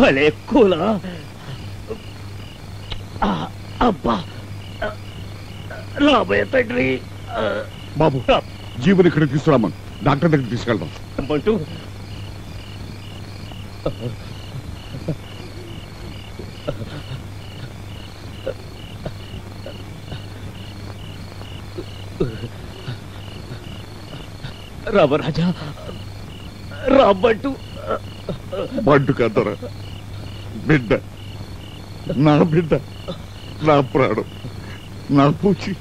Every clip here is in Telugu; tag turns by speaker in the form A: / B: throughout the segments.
A: భలే కూలా అబ్బా రాబోయే తండ్రి.
B: బాబు జీవుని ఇక్కడ తీసుకురామని డాక్టర్ దగ్గర తీసుకెళ్దాం
A: అంటూ రామరాజా రాబంటూ
B: బంటు కదరా బిడ్డ, నా బిడ్డ, నా ప్రాణం, నా పూచి.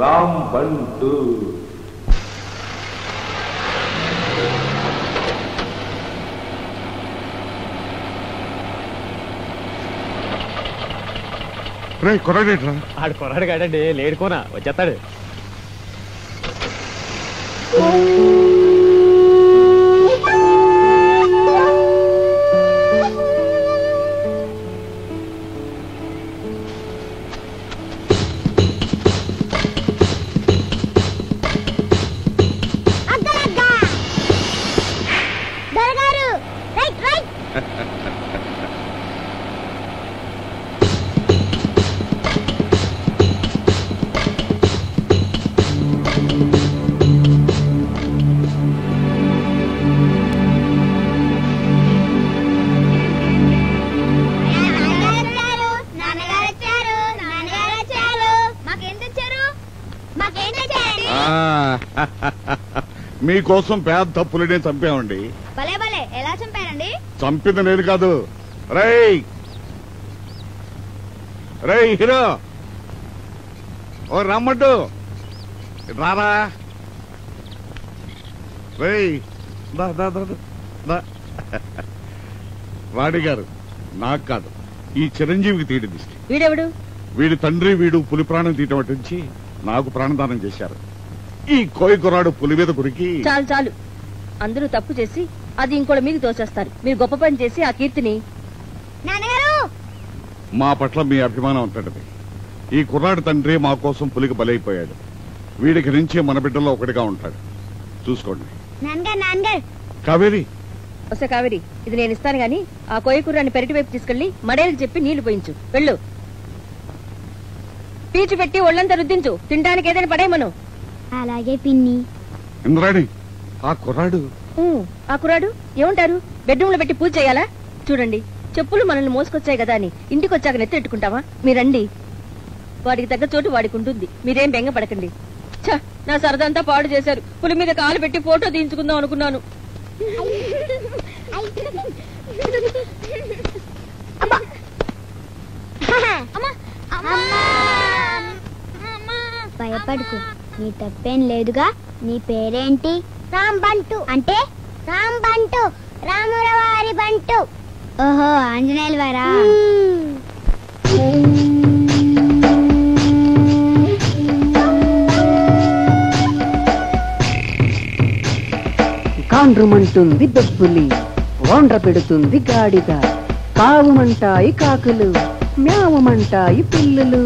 C: రాంబంటు
B: రే కొరడేట్రా?
A: ఆడు కొరాడు కాడండి, లేడుకోనా వచ్చేస్తాడు.
B: మీకోసం పెద్ద పులినే చంపామండి.
D: భలే భలే, ఎలా చంపారండి?
B: చంపింది నేను కాదు. రై రై హీరో, ఓ రమ్మంటూ రారా. రై వాడి గారు నాకు కాదు, ఈ చిరంజీవికి తీయడం దిష్టి.
E: వీడెవడు?
B: వీడి తండ్రి వీడు పులి ప్రాణం తీయటం నుంచి నాకు ప్రాణదానం చేశారు. ఈ కోయికురాడు పులి మీద కురికి.
E: చాలు చాలు, అందరూ తప్పు చేసి అది ఇంకోటి మీద తోసేస్తారు. మీరు గొప్ప పని చేసి ఆ కీర్తిని.
B: మా పట్ల మీ అభిమానం అంతటిది. ఈ కుర్రాడు తండ్రి మా కోసం పులికి బలైపోయాడు. వీడికి నుంచి మన బిడ్డల్లో ఒకటిగా ఉంటాడు. చూసుకోండి. కావేరి,
E: వస్తే కావేరి, ఇది నేను ఇస్తాను గాని ఆ కోయకూరాన్ని పెరటి వైపు తీసుకెళ్లి మడేలకు చెప్పి నీళ్లు పోయించు. వెళ్ళు. పీచు పెట్టి ఒళ్ళంతా రుద్దించు. తినడానికి ఏదైనా పడేయమను.
D: అలాగే పిన్ని.
B: ఇంద్రాణి, ఆ కుర్రాడు
E: ఆ కుర్రాడు ఏమంటారు? బెడ్రూమ్ లో పెట్టి పూజ చేయాలా? చూడండి, చెప్పులు మనల్ని మోసుకొచ్చాయి కదా అని ఇంటికి వచ్చాక నెత్తెట్టుకుంటావా? మీరండి. వాడికి తగ్గ చోటు వాడికి ఉంటుంది. మీరేం బెంగ పడకండి. నా సరదంతా పాడు చేశారు. పులి మీద కాలు పెట్టి ఫోటో తీయించుకుందాం అనుకున్నాను.
D: భయపడుకు, నీ తప్పేం లేదుగా. నీ పేరేంటి? రాంబంటు. అంటే రాంబంటు, రాముల వారి బంటు. ఓహో, ఆంజనేయుల వారా?
F: కాండ్రుమంటుంది బొబ్బులి, ఓండ్ర పెడుతుంది గాడిద, కావుమంటాయి కాకులు,
C: మ్యావమంటాయి పిల్లులు.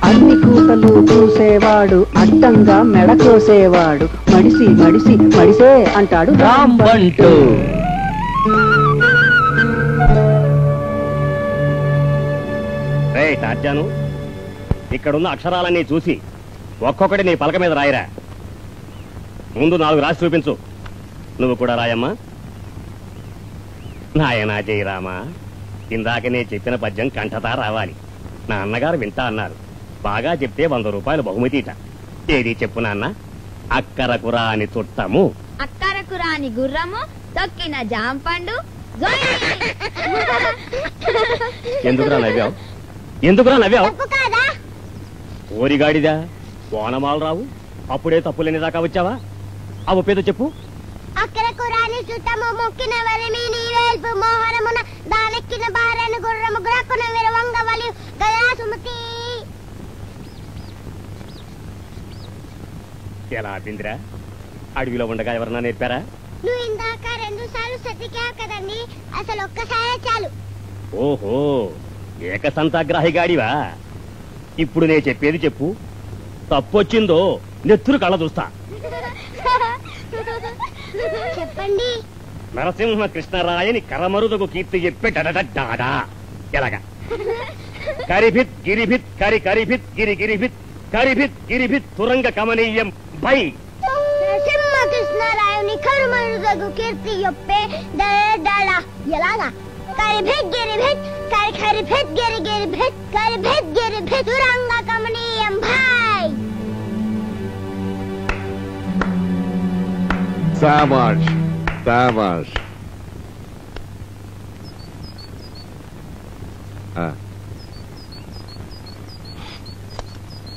C: అన్ని కూతలు చూసేవాడు అడ్డంగా మెడ కోసేవాడు. మడిసి మడిసి మడిసే అంటాడు రాంబంటు.
A: టార్జాను, ఇక్కడున్న అక్షరాలన్నీ చూసి ఒక్కొక్కటి నీ పలక మీద రాయిరా. ముందు 4 రాసి చూపించు. నువ్వు కూడా రాయమ్మా. నాయనా జయరామా, ఇందాకనే చెప్పిన పద్యం కంఠతా రావాలి. నా అన్నగారు వింటా అన్నారు. బాగా చెప్తే 100 రూపాయలు బహుమతిట. ఏది చెప్పు నాన్న? అక్కరకు రాని చుట్టము,
D: అక్కరకు రాని గుర్రము, తొక్కిన జాంపండు.
A: ఎందుకురా నవ్వావు? ఎందుకురా నవ్వావు? ఓరిగాడిదా, ఓనమాలు రావు, అప్పుడే తప్పులేని దాకా వచ్చావా? అవు పేద చెప్పు.
D: అక్కరకు రాని చుట్టము, మొక్కిన వరిమి నీవేల్పు మోహనమున దానెక్కిన భారను గుర్రము గురక్కున విరవంగవలి గదా సుమతి.
A: ఎలా ఆపిందిరా? అడవిలో ఉండగా ఎవరన్నా నేర్పారా?
D: నువ్వు ఇందాక 2 సార్లు సతికావు కదండి, అసలు ఒక్కసారే చాలు.
A: ఓహో, ఏకసంతాగ్రాహిగాడివా? ఇప్పుడు నే చెప్పేది చెప్పు. తప్పొచ్చిందో నెత్తురు కళ్ళ చూస్తా.
D: చెప్పండి.
A: నరసింహ కృష్ణరాయని కరమరుదకు కీర్తి చెప్పే డడడా. ఎలాగా? కరిభిత్ గిరిభిత్ కరి కరిభిత్ గిరి గిరిభిత్ కరిభిత్ గిరిభిత్ తురంగ కమనీయం బై.
D: నరసింహ కృష్ణరాయుని కరమరుదకు కీర్తి చెప్పే డడడా. ఎలాగా? కరిభిత్ గిరిభిత్ కరి కరిభిత్ గిరి గిరిభిత్ కరిభిత్ గిరిభిత్ తురంగ కమనీయం బై.
B: శాబాష్ శాబాష్.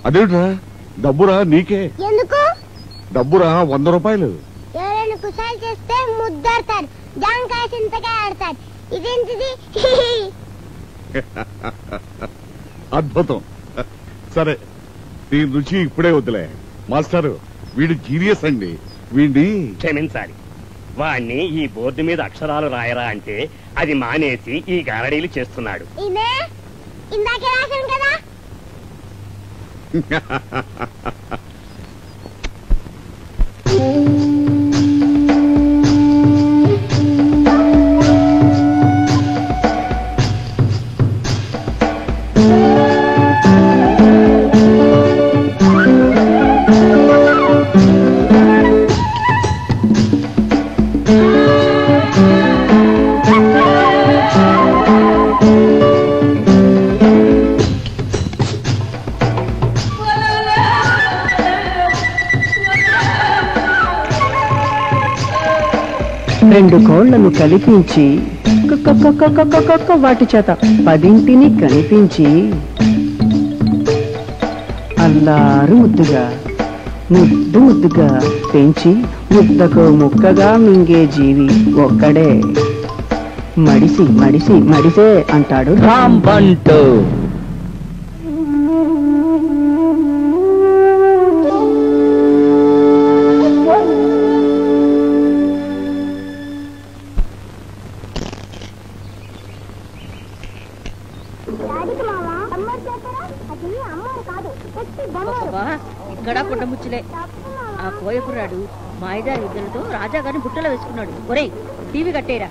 B: అదేంట్రా? డబ్బురా నీకే.
D: ఎందుకు?
B: డబ్బురా 100 రూపాయలు.
D: ఎవరైనా కుసాలు చేస్తే ముద్దాడతారు, జాంకాయ చింతకాయ ఆడతారు. ఇదేంటిది?
B: అద్భుతం. సరే, దీని రుచి ఇప్పుడే వద్దులే. మాస్టారు, వీడు జీనియస్ అండి. వీడిని
A: క్షమించాలి. వాణ్ణి ఈ బోర్డు మీద అక్షరాలు రాయరా అంటే అది మానేసి ఈ గారడీలు చేస్తున్నాడు.
D: ఇందాకే రాశాను కదా.
C: రెండు కోళ్లను కల్పించి వాటి చేత 10 కనిపించి అల్లారు ముద్దుగా ముద్దు ముద్దుగా పెంచి ముద్దకు ముక్కగా మింగే జీవి ఒక్కడే. మడిసి మడిసి మడిసే అంటాడు రాంబంటు.
E: ఇక్కడ పుట్టముచ్చులే. ఆ కోయకుర్రాడు మాయదారి విద్యలతో రాజాగారిని బుట్టలో వేసుకున్నాడు. ఒరేయ్, టీవీ కట్టేరా.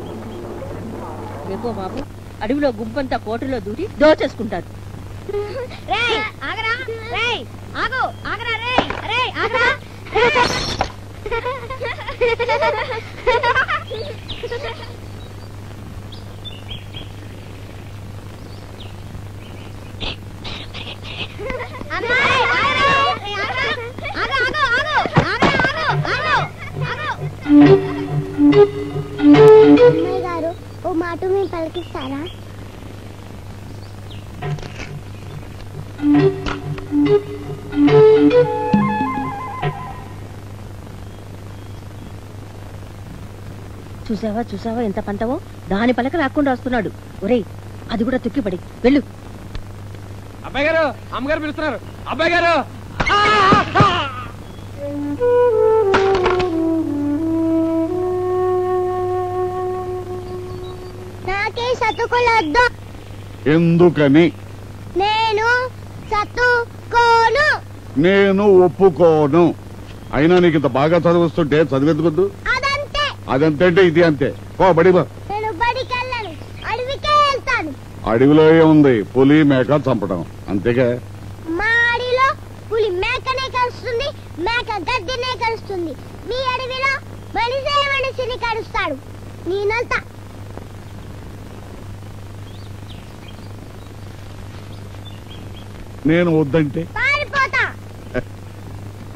E: రేపో మాపు అడవిలో గుంపంతా కోటలో దూరి దోచేసుకుంటారు.
D: అమ్మాయి గారు, ఓ మాట మేము పలికిస్తారా?
E: చూసావా చూసావా ఎంత పంతవో? దాని పలక లాక్కుండా వస్తున్నాడు. ఒరేయ్, అది కూడా తొక్కిపడి వెళ్ళు.
F: అబ్బాయి గారు, అమ్మగారు పిలుస్తున్నారు. అబ్బాయి గారు,
D: నాకే చదువుకోలేదు.
B: ఎందుకని?
D: నేను చదువుకోను.
B: నేను ఒప్పుకోను. అయినా నీకు ఇంత బాగా చదివిస్తుంటే చదివేందుకొద్దు?
D: అదంతే.
B: అదంతే అంటే ఇది అంతే. ఓ బడి బా.
D: నేను బడికి వెళ్ళను, అడవికే వెళ్తాను.
B: అడవిలో ఏముంది? పులి మేక చంపడం అంతేగా.
D: మా అడవిలో పులి మేకనే కలుస్తుంది, మేక గడ్డినే కలుస్తుంది. మీ అడవిలో మనిషిని కలుస్తాడు. నేనంతా
B: నేను వద్దంటే
D: పారిపోతా.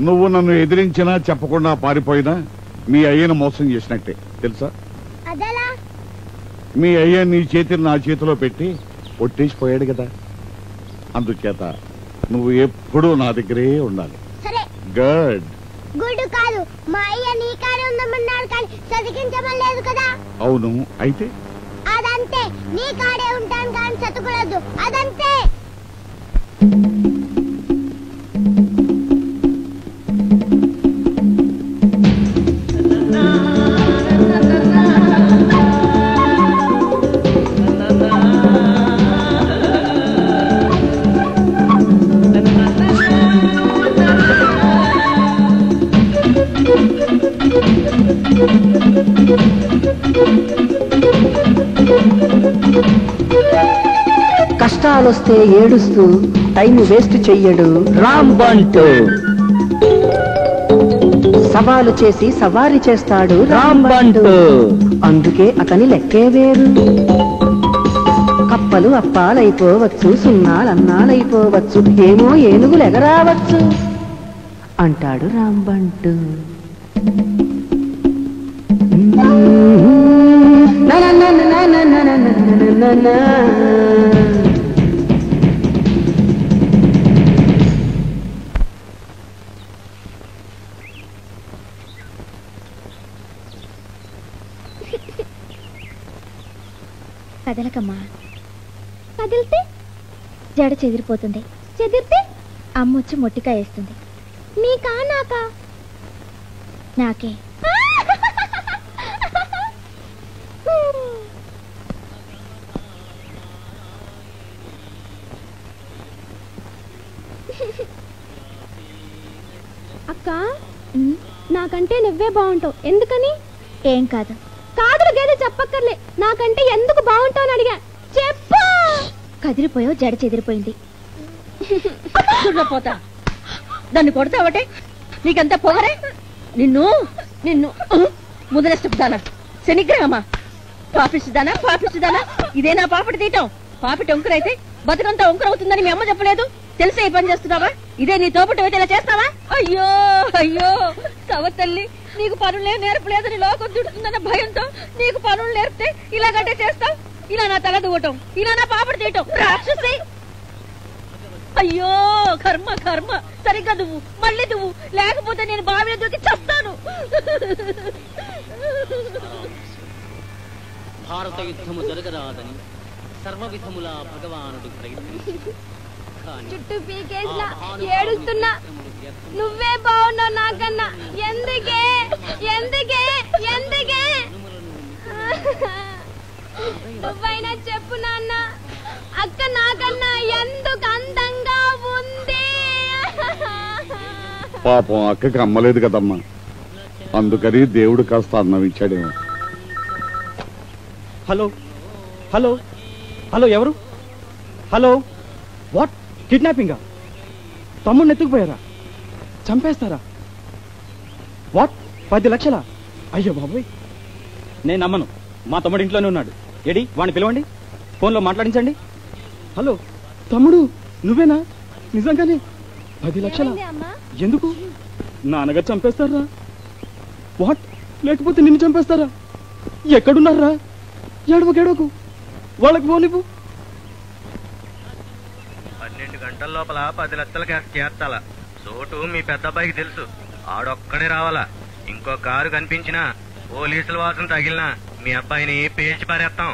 B: నువ్వు నన్ను ఎదిరించినా చెప్పకుండా పారిపోయినా మీ అయ్యను మోసం చేసినట్టే తెలుసా?
D: అదెలా?
B: మీ అయ్య నీ చేతిని నా చేతిలో పెట్టి ఒట్టేసిపోయాడు కదా. అందుచేత నువ్వు ఎప్పుడూ నా దగ్గరే ఉండాలి.
D: సరే.
B: గుడ్.
D: గుడ్ కాదు, మా అయ్య నీ కాడే ఉందమన్నాడు కానీ చదివించమలేదు కదా.
B: అవును, అయితే
D: అదంతే. నీ కాడే ఉంటాను కానీ చదువుకోలేదు. అదంతే.
C: కష్టాలొస్తే ఏడుస్తూ టైం వేస్ట్ చెయ్యడు రాంబంటు. సవాలు చేసి సవారీ చేస్తాడు రాంబంటు. అందుకే అతని లెక్కే వేరు. కప్పలు అప్పాలైపోవచ్చు, సున్నాలన్నాలైపోవచ్చు, ఏమో ఏనుగులు ఎగరావచ్చు అంటాడు రాంబంటు.
D: కదలకమ్మా. కదిలితే జడ చెదిరిపోతుంది, చెదిరితే అమ్మొచ్చి మొట్టికాయ వేస్తుంది. నీకా నాకా? నాకే. అక్క, నాకంటే నువ్వే బాగుంటావు. ఎందుకని? ఏం కాదు. కాదులు గేదె చెప్పక్కర్లే, నాకంటే ఎందుకు బాగుంటావు అని అడిగా. చెప్పు. కదిలిపోయావు, జడ చెదిరిపోయింది.
E: పోతా దాన్ని కొడతావటే? నీకంతా పొగరే? నిన్ను నిన్ను ముదరెస్తుదానా, శనిగ్రహమా, పాపిస్తుదానా, పాపిస్తుదానా. ఇదే నా పాపటి తీయటం. పాపిటి ఒంకరైతే బతుకంతా ఒంకర అవుతుందని మీ అమ్మ చెప్పలేదు? తెలిసే ఈ పని చేస్తున్నావా? ఇదే నీ తోపటి అయితే ఇలా చేస్తావా? అయ్యో అయ్యో సవ తల్లి, నీకు పనులే నేర్పలేదని లోకం చుడుతుందన్న భయంతో నీకు పనులు నేర్పితే ఇలాగంటే చేస్తావు. ఇలా నా తల దువ్వటం, ఇలా నా పాపడి తీయటం, రాక్షసి. అయ్యో కర్మ కర్మ. సరిగ్గా దువ్వు, మళ్ళీ దువ్వు, లేకపోతే నేను బావిలో దూకి చస్తాను.
G: భారత యుద్ధము జరగరాదని సర్వవిధములా భగవానుడు ప్రయత్నించాడు.
D: చుట్టూ పీకేసినా ఏడుస్తున్నా. నువ్వే బాగున్నావు నాకన్నా. ఎందుకే ఎందుకే ఎందుకే? నువ్వైనా చెప్పు నాన్న. అక్క నాకన్నా ఎందుకు అందంగా ఉంది?
B: పాపం అక్కకి అమ్మలేదు కదమ్మా, అందుకని దేవుడు కాస్త అన్నం ఇచ్చాడేమో.
F: హలో హలో హలో, ఎవరు? Hello, what? కిడ్నాపింగా? తమ్ముడిని ఎత్తుకుపోయారా? చంపేస్తారా? వాట్? 10 లక్షలా? అయ్యో బాబోయ్, నేను నమ్మను. మా తమ్ముడు ఇంట్లోనే ఉన్నాడు. ఏడి వాడిని పిలవండి, ఫోన్లో మాట్లాడించండి. హలో తమ్ముడు, నువ్వేనా? నిజంగానే 10 లక్షలా? ఎందుకు? నాన్నగారు చంపేస్తారా? వాట్? లేకపోతే నిన్ను చంపేస్తారా? ఎక్కడున్నారా? ఏడవకు, వాళ్ళకి ఫోన్ ఇవ్వు.
H: 12 గంటల లోపల 10 లక్షల చేర్చాల. చోటు మీ పెద్ద అబ్బాయికి తెలుసు. ఆడొక్కడే రావాలా. ఇంకో కారు కనిపించినా, పోలీసుల వాసన తగిలినా మీ అబ్బాయిని పేల్చి పారేస్తాం.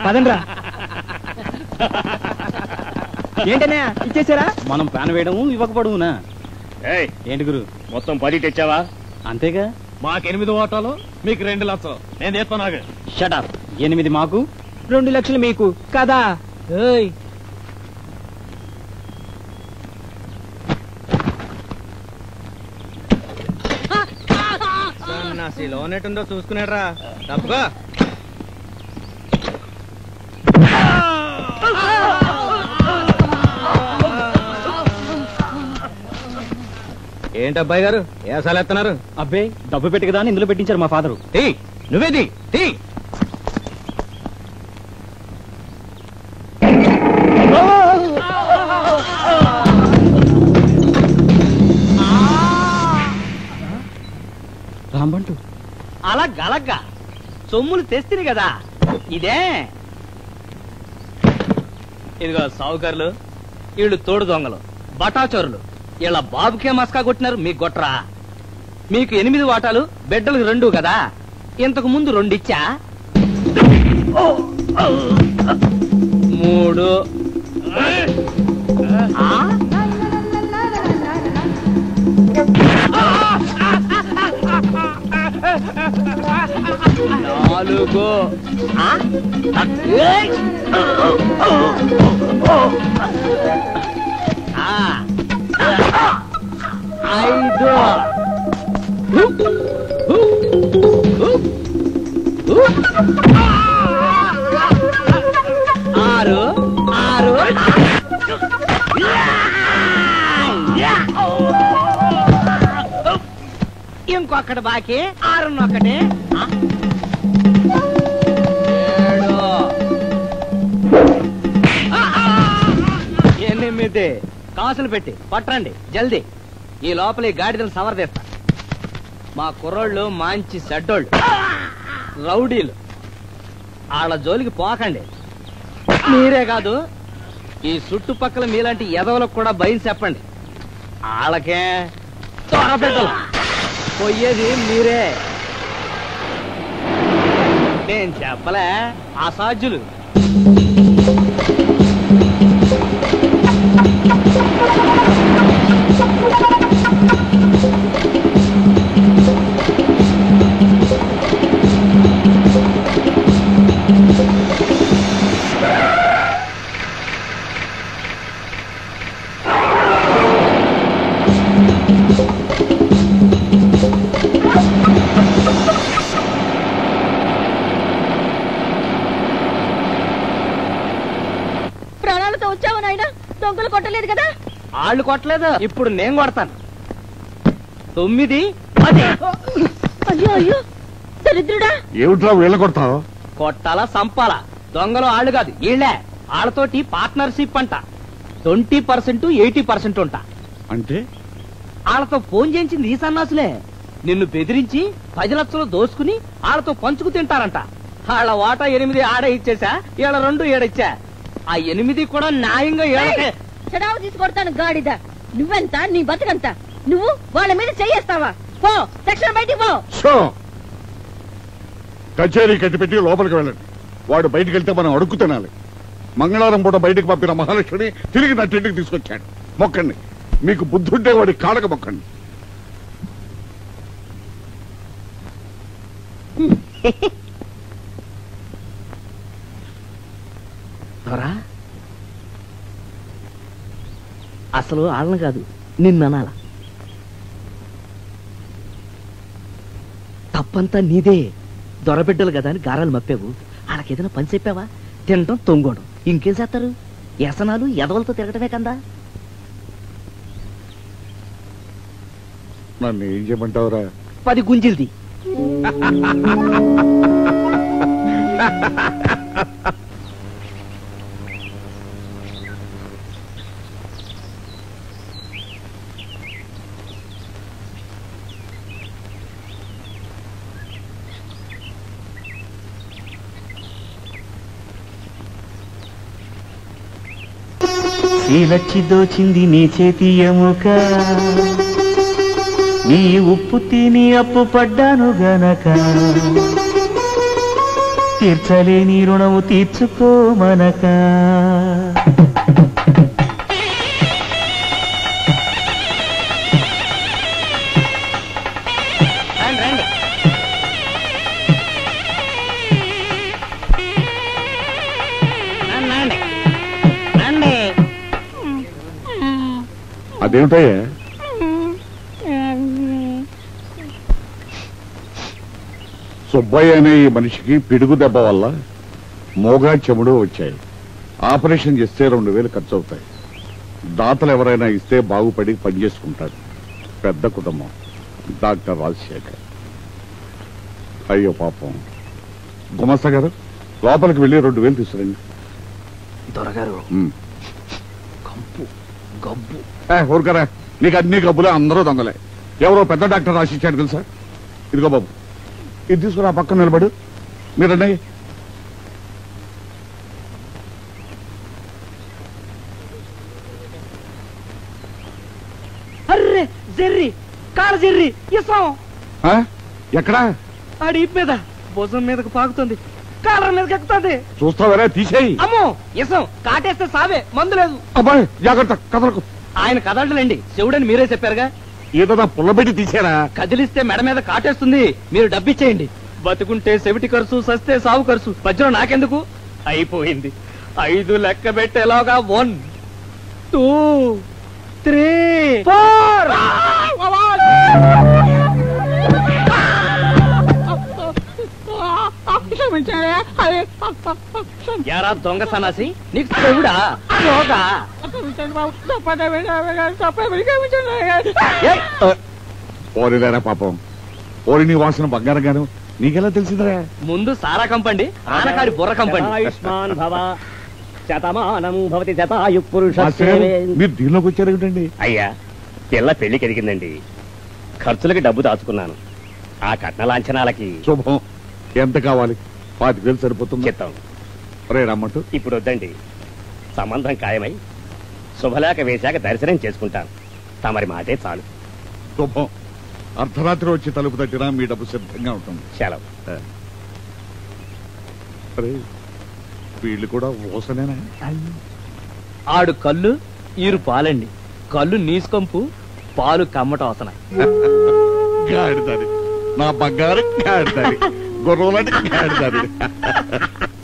F: పదండ్రా. ఏంటనే ఇచ్చేసారా? మనం ప్యాన్ వేయడము ఇవ్వకపోవడమునా? ఏంటి గురు
A: మొత్తం 10 తెచ్చావా?
F: అంతేగా.
I: మాకు 8 ఓటాలు, మీకు 2 లక్షలు. నేను చేస్తున్నాగా.
F: షటప్. 8 మాకు, 2 లక్షలు మీకు కదా.
H: లోన్ ఎటుందో చూసుకున్నాడ్రా. తప్పుగా ఏంటబ్బాయి గారు ఏసాలు ఎత్తన్నారు?
F: అబ్బే డబ్బు పెట్టి కదా ఇందులో పెట్టించారు మా ఫాదరు.
H: నువ్వేది
F: రాంబంటు
G: అలా గలగ్గా సొమ్ములు తెస్తిని కదా. ఇదే ఇదిగో సావుకారులు, వీళ్ళు తోడు దొంగలు, బటాచోరులు. ఇలా బాబుకే మస్కా కొట్టినారు, మీకు కొట్టరా? మీకు 8 వాటాలు, బిడ్డలకు 2 కదా. ఇంతకు ముందు 2 ఇచ్చా. 3 ఇంకొకటి బాకీ 6 1 8 కాసులు పెట్టి పట్టండి జల్దీ. ఈ లోపల ఈ గాడిదలు సవరదేస్తా. మా కుర్రోళ్ళు మంచి సెడ్డోళ్ళు, రౌడీలు. వాళ్ళ జోలికి పోకండి. మీరే కాదు, ఈ చుట్టుపక్కల మీలాంటి ఎదవలకు కూడా భయం చెప్పండి. వాళ్ళకే త్వరపెట్టలు పోయేది మీరే. నేను చెప్పలే, అసాధ్యులు.
E: ప్రాణాలతో వచ్చావు నాయన. దొంగలు కొట్టలేదు కదా?
G: వాళ్ళు కొట్టలేదు, ఇప్పుడు నేను కొడతాను. 9
E: అయ్యో అయ్యో దరిద్రుడా.
B: ఏమిట్రా వీళ్ళ కొడతావు?
G: కొట్టాలా సంపాలా? దొంగలు ఆళ్ళు కాదు, వీళ్ళే. వాళ్ళతోటి పార్ట్నర్షిప్ అంట. 20% 80% ఉంటా.
B: అంటే
G: వాళ్ళతో ఫోన్ చేయించింది ఈ సన్నాసులే. నిన్ను బెదిరించి 10 లక్షలు దోసుకుని వాళ్ళతో పంచుకు తింటారంట. వాళ్ళ వాటా 8 ఆడే ఇచ్చేసా, వీళ్ళ 2 ఏడిచ్చా. ఆ 8 కూడా న్యాయంగా ఏడకే.
E: చెడావు తీసి కొడతాను గాడిద. నువ్వెంత, నీ బతుకంత. నువ్వు వాళ్ళ మీద చెయ్యేస్తావా? పో, తక్షణ బయటికి పో.
B: కచేరీ కట్టిపెట్టి లోపలికి వెళ్ళండి. వాడు బయటికి వెళ్తే మనం అడుక్కు తినాలి. మంగళవారం పూట బయటకు పంపిన మహాలక్ష్మిని తిరిగి నట్టింటికి తీసుకొచ్చాడు. మొక్కండి. మీకు బుద్ధుంటే వాడి కాడక మొక్కండి.
G: అసలు వాళ్ళని కాదు, నిన్ననాల. తప్పంతా నీదే. దొరబిడ్డలు కదా అని గారాలు మప్పావు. వాళ్ళకేదైనా పని చెప్పావా? తినడం తొంగోడం ఇంకేం చేస్తారు? వ్యసనాలు ఎదవలతో తిరగటమే కదా.
B: నన్ను ఏం చేయమంటావురా?
G: 10 గుంజిల్ది.
J: శ్రీలచ్చి దోచింది నీ చేతి ఎముక, నీ ఉప్పు తిని అప్పు పడ్డాను గనక. తీర్చలేని రుణము తీర్చుకోమనక.
B: అదేమిటయ్యా? సుబ్బయ్య అనే ఈ మనిషికి పిడుగు దెబ్బ వల్ల మోగా చెముడు వచ్చాయి. ఆపరేషన్ చేస్తే 2000 ఖర్చు అవుతాయి. దాతలు ఎవరైనా ఇస్తే బాగుపడి పనిచేసుకుంటాడు. పెద్ద కుటుంబం. డాక్టర్ రాజశేఖర్. అయ్యో పాపం. గుమస్తా గారు లోపలికి వెళ్ళి 2000 తీసుకురండి.
G: దొరగారు గబ్బు
B: ఊరుకరా, నీకు అన్ని గబ్బులే, అందరూ దొంగలే. ఎవరో పెద్ద డాక్టర్ రాసిచ్చాడు తెలుసా? ఇదిగో బాబు, ఇది తీసుకురా, పక్కన నిలబడు. మీరండి.
G: అర్రే జెర్రీ కారు జెర్రీ ఇస్తాం.
B: ఎక్కడా?
G: ఆడి మీద భుజం మీదకు పాకుతుంది, కాలర్ మీదకి ఎక్కుతుంది.
B: చూస్తావరా? తీసేయి.
G: అమ్మో ఇసం కాటేస్తే సావే, మందు లేదు.
B: అబ్బాయి జాగ్రత్త, కదలకు.
G: ఆయన కదలలేండి, చెవుడని మీరే చెప్పారుగా.
B: ఏదో పుల్లబెట్టి తీసేరా.
G: కదిలిస్తే మెడ మీద కాటేస్తుంది, మీరు డబ్బిచ్చేయండి. బతుకుంటే సెవిటి ఖర్చు, సస్తే సావు ఖర్చు, మధ్యలో నాకెందుకు? అయిపోయింది. 5 లెక్క పెట్టేలాగా 1 2 3 4. యారా దొంగ సన్నాసి, నీకు చెవుడా రోగా?
B: ఓరిదారా పాపం. ఓరి నీ వాసన బంగారం గాను నీకెలా తెలిసిందిరా?
G: ముందు సారా కంపండి, ఆనకాడి బుర్ర కంపండి.
A: ఆయుష్మాన్ భవ, శతమానం భవతి శతాయు పురుష.
B: మీరు దీనిలోకి వచ్చారు ఏమిటండి?
A: అయ్యా, పిల్ల పెళ్లికి ఎదిగిందండి. ఖర్చులకి డబ్బు దాచుకున్నాను. ఆ కట్న లాంఛనాలకి
B: శుభం. ఎంత కావాలి? 25,000 సరిపోతుంది.
A: చిత్తం.
B: రే రమ్మంటూ.
A: ఇప్పుడు వద్దండి, సంబంధం ఖాయమై శుభలేఖ వేశాక దర్శనం చేసుకుంటాను. తమరి మాటే చాలు.
B: శుభం. అర్ధరాత్రి వచ్చి తలుపు తట్టినా మీ డబ్బు సిద్ధంగా ఉంటుంది.
A: సెలవు.
B: వీళ్ళు కూడా ఓసనేనా?
G: ఆడు కళ్ళు ఈరు పాలండి. కళ్ళు నీసుకంపు, పాలు కమ్మట అవసరం.
B: గాడిదారి, నా బంగారు గాడిదారి, గొర్రెలని గాడిదారి.